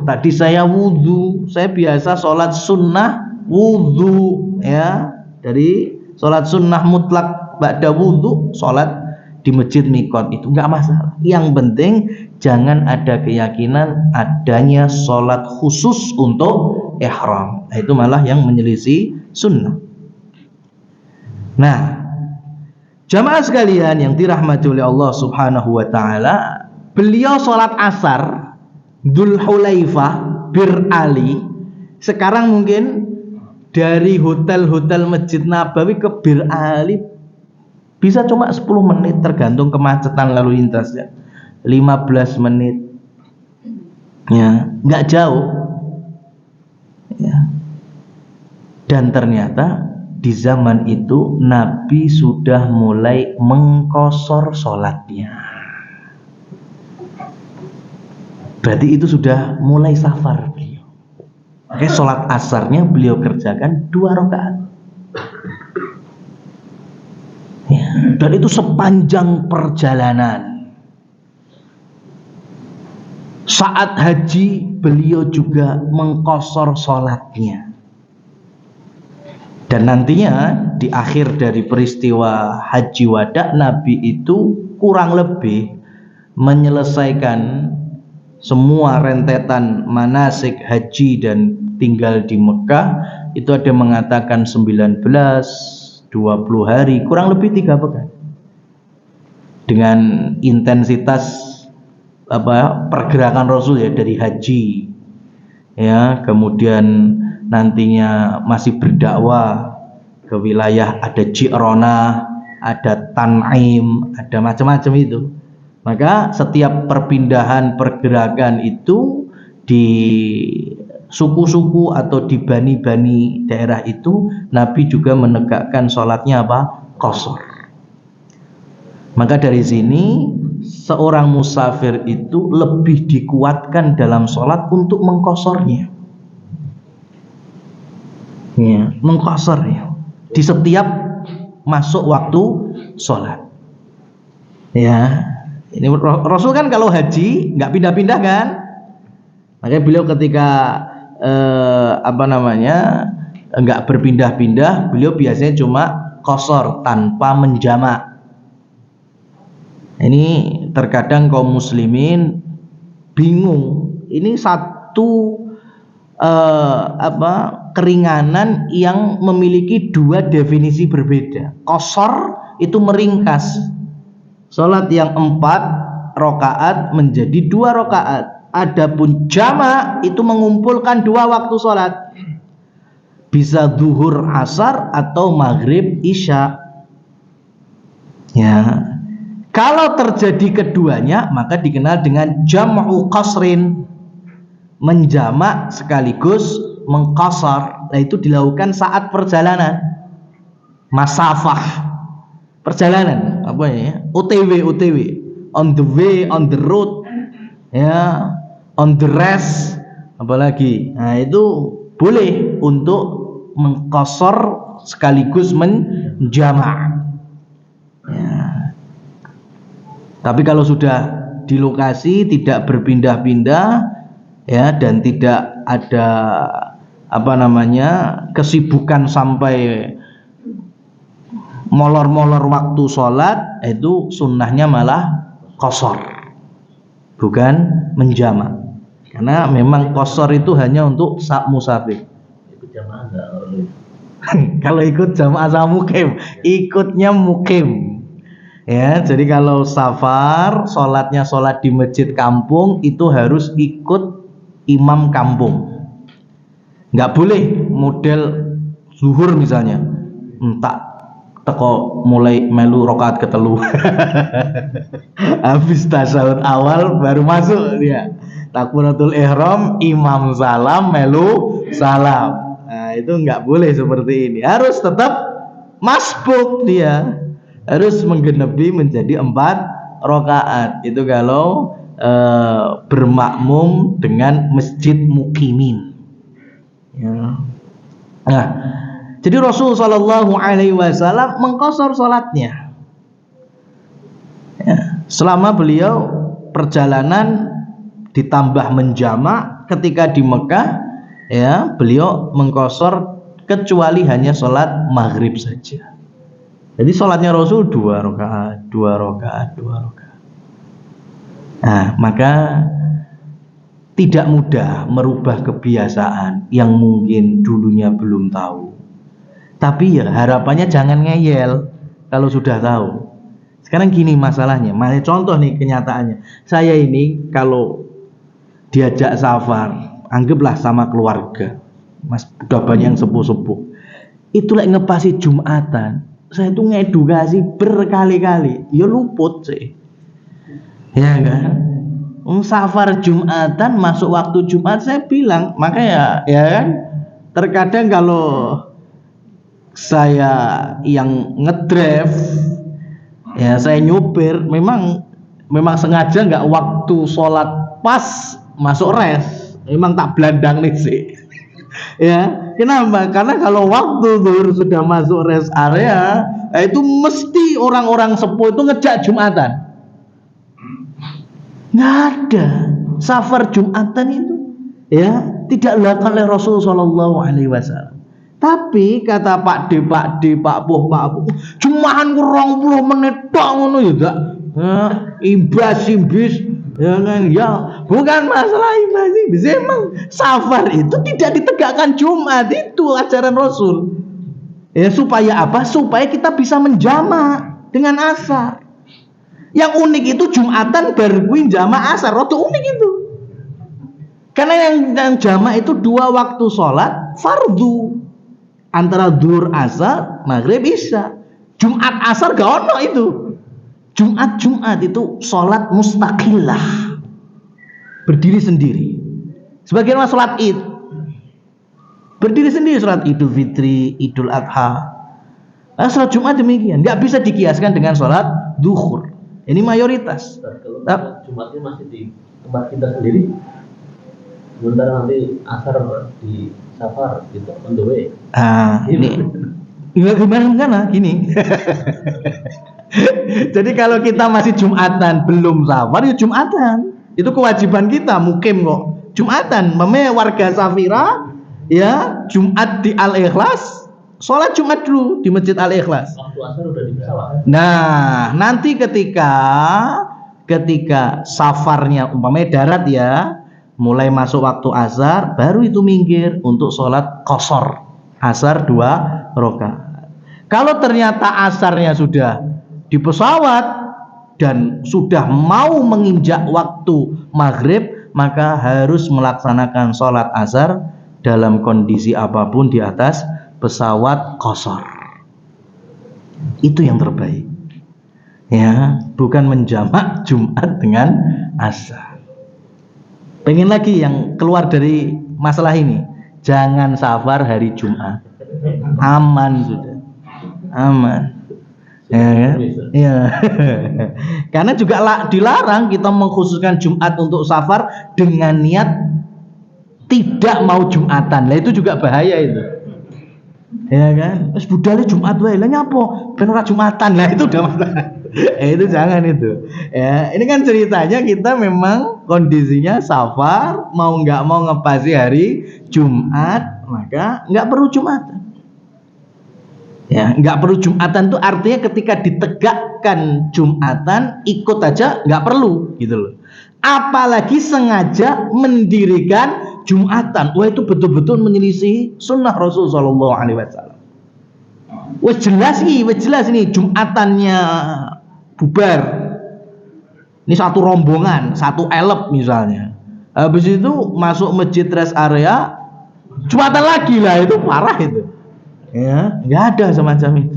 tadi saya wudhu, saya biasa sholat sunnah wudhu, ya, dari sholat sunnah mutlak ba'da wudhu, sholat di masjid mikot, itu nggak masalah. Yang penting jangan ada keyakinan adanya sholat khusus untuk ihram, itu malah yang menyelisih sunnah. Nah, jamaah sekalian yang dirahmati oleh Allah Subhanahu wa taala, beliau sholat asar Dzul Hulaifah Bir Ali. Sekarang mungkin dari hotel-hotel Masjid Nabawi ke Bir Ali bisa cuma 10 menit tergantung kemacetan lalu lintasnya, 15 menit, ya, nggak jauh, ya. Dan ternyata di zaman itu Nabi sudah mulai mengqashar sholatnya. Berarti itu sudah mulai safar beliau. Oke, sholat asarnya beliau kerjakan 2 rakaat. Ya, dan itu sepanjang perjalanan. Saat haji beliau juga mengqashar sholatnya. Dan nantinya di akhir dari peristiwa haji wada, Nabi itu kurang lebih menyelesaikan semua rentetan manasik haji dan tinggal di Mekah. Itu ada mengatakan 19, 20 hari, kurang lebih 3 pekan, dengan intensitas pergerakan Rasul, ya, dari haji, ya, kemudian nantinya masih berdakwah ke wilayah, ada Ji'ronah, ada Tan'im, ada macam-macam itu. Maka setiap perpindahan pergerakan itu di suku-suku atau di bani-bani daerah itu, Nabi juga menegakkan sholatnya qashar. Maka dari sini seorang musafir itu lebih dikuatkan dalam sholat untuk mengqasharnya, ya, mengqasharnya di setiap masuk waktu sholat. Ya, ini Rasul kan kalau haji nggak pindah-pindah kan, makanya beliau ketika nggak berpindah-pindah, beliau biasanya cuma qashar tanpa menjamak. Ini terkadang kaum muslimin bingung, ini satu keringanan yang memiliki 2 definisi berbeda. Qashar itu meringkas sholat yang 4 rakaat menjadi 2 rakaat. Adapun jamak itu mengumpulkan 2 waktu sholat, bisa zuhur asar atau maghrib isya. Ya, kalau terjadi keduanya maka dikenal dengan jam'u qasrin, menjamak sekaligus mengqashar. Nah, itu dilakukan saat perjalanan, masafah, perjalanan, OTW, on the way, on the road, ya, on the rest, apalagi. Nah, itu boleh untuk mengqashar sekaligus menjamak, ya. Tapi kalau sudah di lokasi tidak berpindah-pindah, ya, dan tidak ada kesibukan sampai molor-molor waktu sholat, itu sunnahnya malah qashar, bukan menjamak. Karena memang qashar itu hanya untuk musafir. Ikut jamaah enggak? Kalau ikut jamaah sama mukim, ikutnya mukim. Ya, jadi kalau safar, sholatnya sholat di masjid kampung, itu harus ikut imam kampung. Nggak boleh model zuhur misalnya, tak teko mulai melu rakaat ketelu. Habis tasyahud awal baru masuk dia. Takbiratul ihram, imam salam, melu salam. Nah, itu nggak boleh seperti ini. Harus tetap masbuk dia. Harus menggenepi menjadi 4 rakaat. Itu kalau bermakmum dengan masjid mukimin. Ya. Nah, jadi Rasul Shallallahu Alaihi Wasallam mengqashar salatnya. Ya, selama beliau perjalanan ditambah menjamak, ketika di Mekah, ya beliau mengqashar kecuali hanya sholat maghrib saja. Jadi sholatnya Rasul 2 rakaat, 2 rakaat, 2 rakaat. Nah, maka tidak mudah merubah kebiasaan yang mungkin dulunya belum tahu. Tapi ya harapannya jangan ngeyel kalau sudah tahu. Sekarang gini masalahnya, contoh nih kenyataannya. Saya ini kalau diajak safar, anggaplah sama keluarga, Mas udah banyak yang sepuh-sepuh. Itu lek ngepasi Jumatan, saya tuh ngedukasi berkali-kali, ya luput sih. Ya kan? Safar Jumatan masuk waktu Jumat saya bilang, makanya ya kan? Terkadang kalau saya yang ngedrive, ya saya nyupir, memang sengaja nggak waktu sholat pas masuk res, memang tak belandang nih sih. Ya, kenapa? Karena kalau waktu zuhur sudah masuk rest area, itu mesti orang-orang sepuh itu ngejak Jumatan. Nggak ada safar Jumatan itu, ya tidak dilakukan oleh Rasul Shallallahu Alaihi Wasallam. Tapi kata Pak D, Pak Puh, Jumahan kurang 20 menit dong, ngono ya, ibas, ya kan? Ya, bukan masalah ibas, emang safar itu tidak ditegakkan Jumat, itu ajaran Rasul. Ya supaya apa? Supaya kita bisa menjamak dengan asar. Yang unik itu Jumatan berkuin jamak asar, rada unik itu. Karena yang jamak itu 2 waktu sholat fardu antara zuhur asar, maghrib isya. Jumat asar gak ono itu. Jumat itu sholat mustaqillah, berdiri sendiri. Sebagaimana sholat id, berdiri sendiri, sholat Idul Fitri, Idul Adha. Nah, sholat Jumat demikian, nggak bisa dikiaskan dengan sholat duhur. Ini mayoritas. Kalau Jumatnya masih di tempat kita sendiri, sementara nanti asar di safar gitu, on the way. Ini gimana gini. Jadi kalau kita masih Jumatan belum safar, ya Jumatan. Itu kewajiban kita, mukim kok. Jumatan, memang warga Safira, ya Jumat di Al-Ikhlas, sholat Jumat dulu di Masjid Al-Ikhlas. Waktu asar udah di pesawat. Nah, nanti ketika safarnya umpamanya darat ya, mulai masuk waktu asar, baru itu minggir untuk sholat qashar asar 2 rakaat. Kalau ternyata asarnya sudah di pesawat dan sudah mau menginjak waktu maghrib, maka harus melaksanakan sholat asar dalam kondisi apapun di atas pesawat qashar. Itu yang terbaik. Ya, bukan menjamak Jumat dengan asar. Pengen lagi yang keluar dari masalah ini, jangan safar hari Jumat. Aman sudah. Aman. Ya kan? Ya. Karena juga dilarang kita mengkhususkan Jumat untuk safar dengan niat tidak mau Jumatan. Lah itu juga bahaya itu. Ya kan? Wis budale Jumat wae. Lah nyapo? Ben ora Jumatan. Lah itu udah masalah. Itu jangan itu. Ya, ini kan ceritanya kita memang kondisinya safar, mau nggak mau ngepasi hari Jumat, maka nggak perlu Jumatan. Ya, nggak perlu Jumatan itu artinya ketika ditegakkan Jumatan ikut aja nggak perlu gitu loh. Apalagi sengaja mendirikan Jumatan, wah itu betul-betul menyelisih sunnah Rasul Shallallahu Alaihi Wasallam. Wah jelas ini Jumatannya bubar. Ini satu rombongan, satu elep misalnya. Habis itu masuk masjid rest area, Jumatan lagi lah, itu parah itu. Ya, nggak ada semacam itu.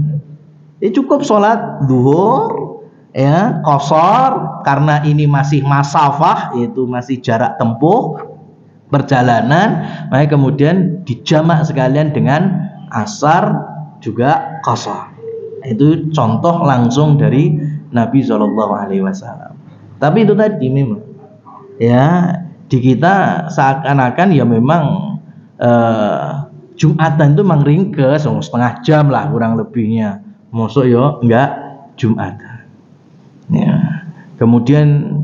Ya cukup sholat zuhur, ya qashar, karena ini masih masafah, yaitu masih jarak tempuh perjalanan, maka kemudian dijamak sekalian dengan asar juga qashar. Itu contoh langsung dari Nabi SAW. Tapi itu tadi memang, ya di kita seakan-akan ya memang Jumatan itu memang ringkes, setengah jam lah kurang lebihnya. Mosok yo enggak Jumatan. Ya. Kemudian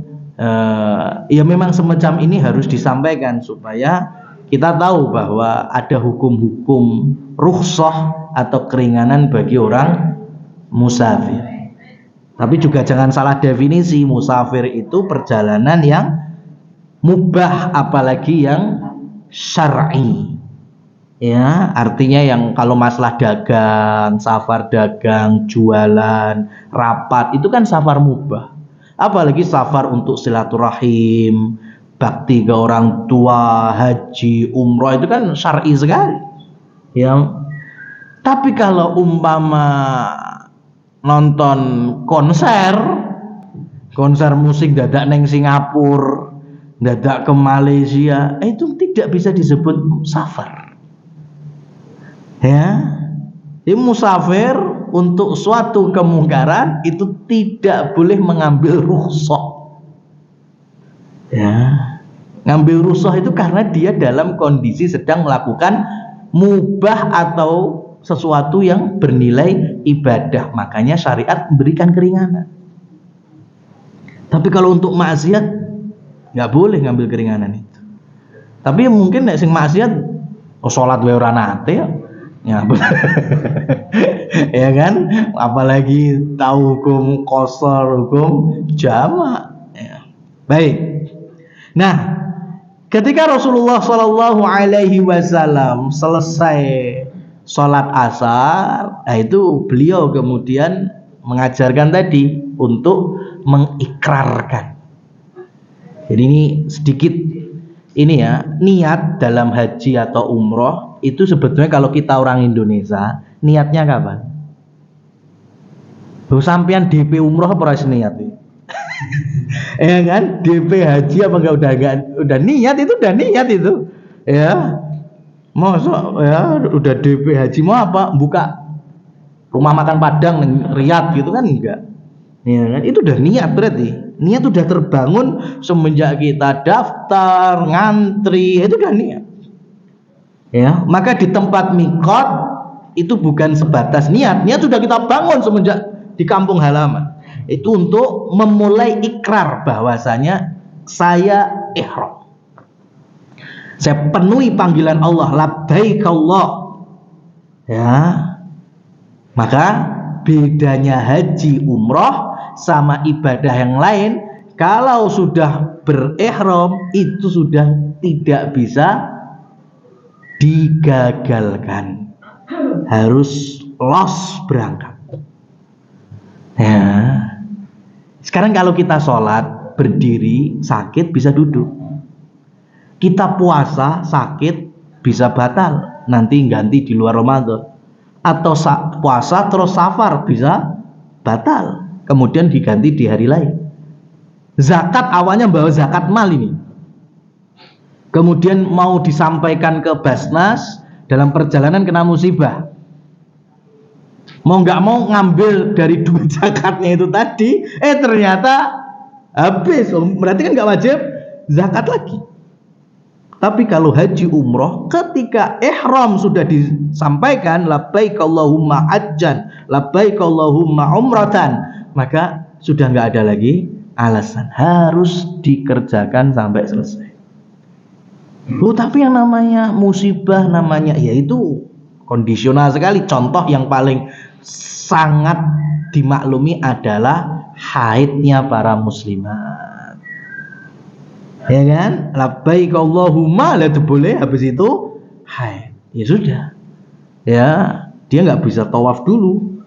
ya memang semacam ini harus disampaikan supaya kita tahu bahwa ada hukum-hukum rukhsah atau keringanan bagi orang musafir. Tapi juga jangan salah definisi, musafir itu perjalanan yang mubah apalagi yang syar'i. Ya, artinya yang kalau masalah dagang, safar dagang, jualan, rapat, itu kan safar mubah. Apalagi safar untuk silaturahim, bakti ke orang tua, haji, umroh, itu kan syar'i sekali. Ya. Tapi kalau umpama nonton konser musik dadak neng Singapura, dadak ke Malaysia, itu tidak bisa disebut safar. Ya, ini musafir untuk suatu kemungkaran itu tidak boleh mengambil rukhsah. Ya, ngambil rukhsah itu karena dia dalam kondisi sedang melakukan mubah atau sesuatu yang bernilai ibadah, makanya syariat memberikan keringanan. Tapi kalau untuk maksiat nggak boleh ngambil keringanan itu. Tapi mungkin nek sing maksiat sholat wae ora nate ya. Ya kan, apalagi tahu hukum qashar, hukum jamak ya. Baik. Nah, ketika Rasulullah Shallallahu Alaihi Wasallam selesai sholat asar, nah itu beliau kemudian mengajarkan tadi untuk mengikrarkan. Jadi ini sedikit ini ya, niat dalam haji atau umroh itu sebetulnya kalau kita orang Indonesia niatnya kapan? Loh, sampean DP umroh apa harus niat? Ya kan, DP haji apa enggak udah niat itu ya. Masa ya udah DP haji mau apa? Buka rumah makan Padang Riyadh gitu kan enggak. Ya kan, itu udah niat berarti. Niat udah terbangun semenjak kita daftar, ngantri, itu udah niat. Ya, maka di tempat mikot itu bukan sebatas niat sudah kita bangun semenjak di kampung halaman. Itu untuk memulai ikrar bahwasanya saya ihram. Saya penuhi panggilan Allah, labbaik Allah. Ya. Maka bedanya haji umroh sama ibadah yang lain, kalau sudah berihram itu sudah tidak bisa digagalkan, harus los berangkat. Ya. Sekarang kalau kita sholat berdiri sakit bisa duduk, kita puasa sakit bisa batal, nanti ganti di luar Ramadan, atau puasa terus safar bisa batal, kemudian diganti di hari lain. Zakat awalnya bawa zakat mal ini, kemudian mau disampaikan ke Basnas, dalam perjalanan kena musibah, mau nggak mau ngambil dari duit zakatnya itu tadi, ternyata habis, berarti kan nggak wajib zakat lagi. Tapi kalau haji umroh, ketika ihram sudah disampaikan labbaik Allahumma hajjan, labbaik Allahumma umratan, maka sudah nggak ada lagi alasan, harus dikerjakan sampai selesai. Loh, tapi yang namanya musibah, namanya ya itu kondisional sekali. Contoh yang paling sangat dimaklumi adalah haidnya para muslimat. Ya kan, labbaik Allahumma, lah itu boleh, habis itu haid, ya sudah, ya dia nggak bisa tawaf dulu.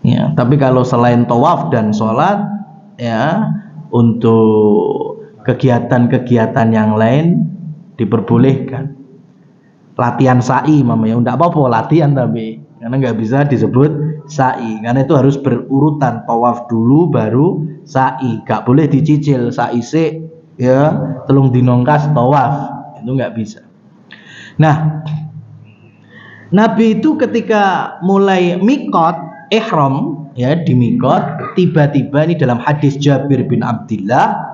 Ya, tapi kalau selain tawaf dan sholat, ya untuk kegiatan-kegiatan yang lain diperbolehkan. latihan sa'i mamanya, enggak apa-apa latihan, tapi karena nggak bisa disebut sa'i karena itu harus berurutan, tawaf dulu baru sa'i, nggak boleh dicicil sa'i sik ya telung dinongkas tawaf, itu nggak bisa. Nah, Nabi itu ketika mulai mikot ihram ya di mikot, tiba-tiba ini dalam hadis Jabir bin Abdillah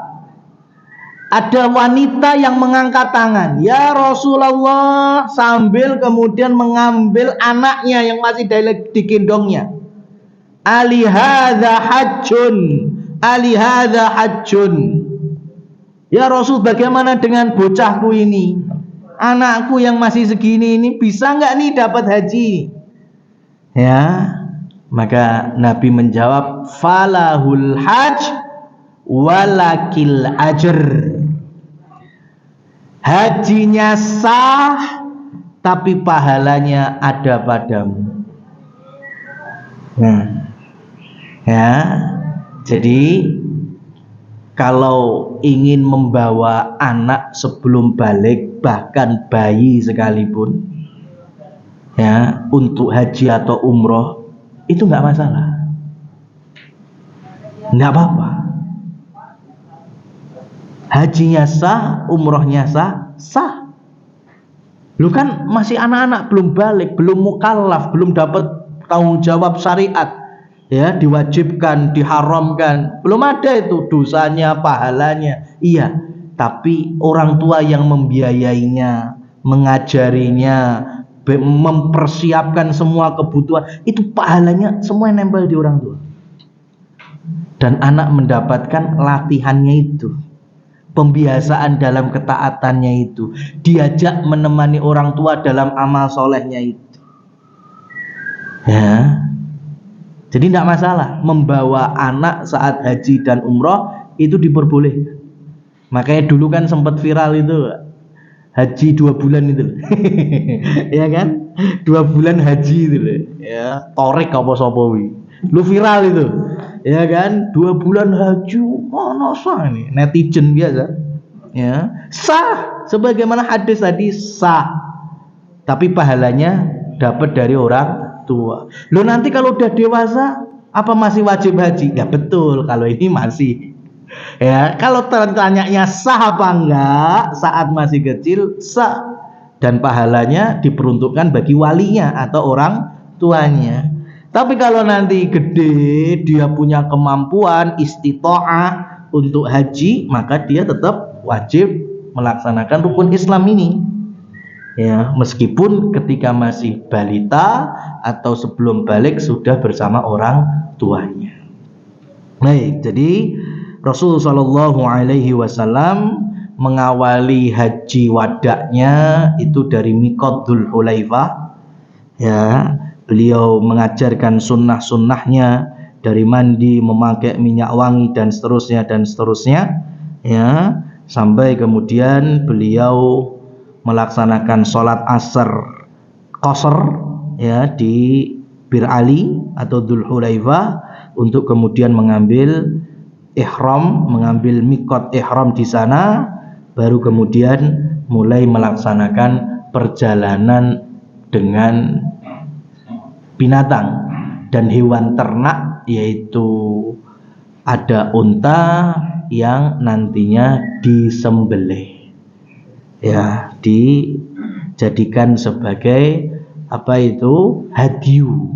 ada wanita yang mengangkat tangan, ya Rasulullah, sambil kemudian mengambil anaknya yang masih digendongnya. Ali hadza hajjun, ali hadza hajjun. Ya Rasul, bagaimana dengan bocahku ini? Anakku yang masih segini ini bisa nggak nih dapat haji? Ya, maka Nabi menjawab, falahul hajj walakil ajr. Hajinya sah tapi pahalanya ada padamu. Nah, ya, jadi kalau ingin membawa anak sebelum balik, bahkan bayi sekalipun, ya, untuk haji atau umroh itu nggak masalah, nggak apa-apa. Hajinya sah, umrohnya sah, sah. Lu kan masih anak-anak, belum balik, belum mukallaf, belum dapat tanggung jawab syariat, ya, diwajibkan, diharamkan, belum ada itu dosanya, pahalanya. Iya, tapi orang tua yang membiayainya, mengajarinya, mempersiapkan semua kebutuhan, itu pahalanya semua yang nempel di orang tua. Dan anak mendapatkan latihannya itu, pembiasaan dalam ketaatannya itu, diajak menemani orang tua dalam amal solehnya itu, ya. Jadi tidak masalah membawa anak saat haji dan umroh, itu diperbolehkan. Makanya dulu kan sempat viral itu haji 2 bulan itu ya kan, 2 bulan haji itu ya, Torik apa sopowi lu viral itu ya kan, 2 bulan haji mana sah ini, netizen biasa ya, sah sebagaimana hadis tadi, sah tapi pahalanya dapat dari orang tua. Lo nanti kalau udah dewasa apa masih wajib haji? Ya betul, kalau ini masih. Ya, kalau tanyanya sah apa enggak saat masih kecil, sah, dan pahalanya diperuntukkan bagi walinya atau orang tuanya. Tapi kalau nanti gede, dia punya kemampuan istita'ah untuk haji, maka dia tetap wajib melaksanakan rukun Islam ini. Ya, meskipun ketika masih balita atau sebelum balik sudah bersama orang tuanya. Baik, jadi Rasulullah Shallallahu Alaihi Wasallam mengawali haji wadaknya itu dari Miqat Dzul Hulaifah. Ya, beliau mengajarkan sunnah-sunnahnya dari mandi, memakai minyak wangi dan seterusnya. Ya, sampai kemudian beliau melaksanakan sholat asar qasar ya di Bir Ali atau Dzul Hulaifah untuk kemudian mengambil ihram, mengambil mikot ihram di sana, baru kemudian mulai melaksanakan perjalanan dengan binatang dan hewan ternak, yaitu ada unta yang nantinya disembelih, ya, dijadikan sebagai apa itu hadyu,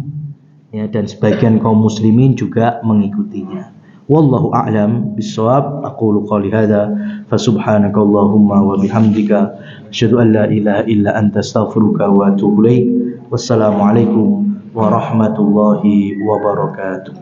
ya, dan sebagian kaum muslimin juga mengikutinya. Wallahu a'lam bissawab. Aqulu qali hadza fa subhanakallahumma wa bihamdika asyhadu an la ilaha illa anta astaghfiruka wa atubu ilaik. Wassalamu alaikum warahmatullahi wabarakatuh.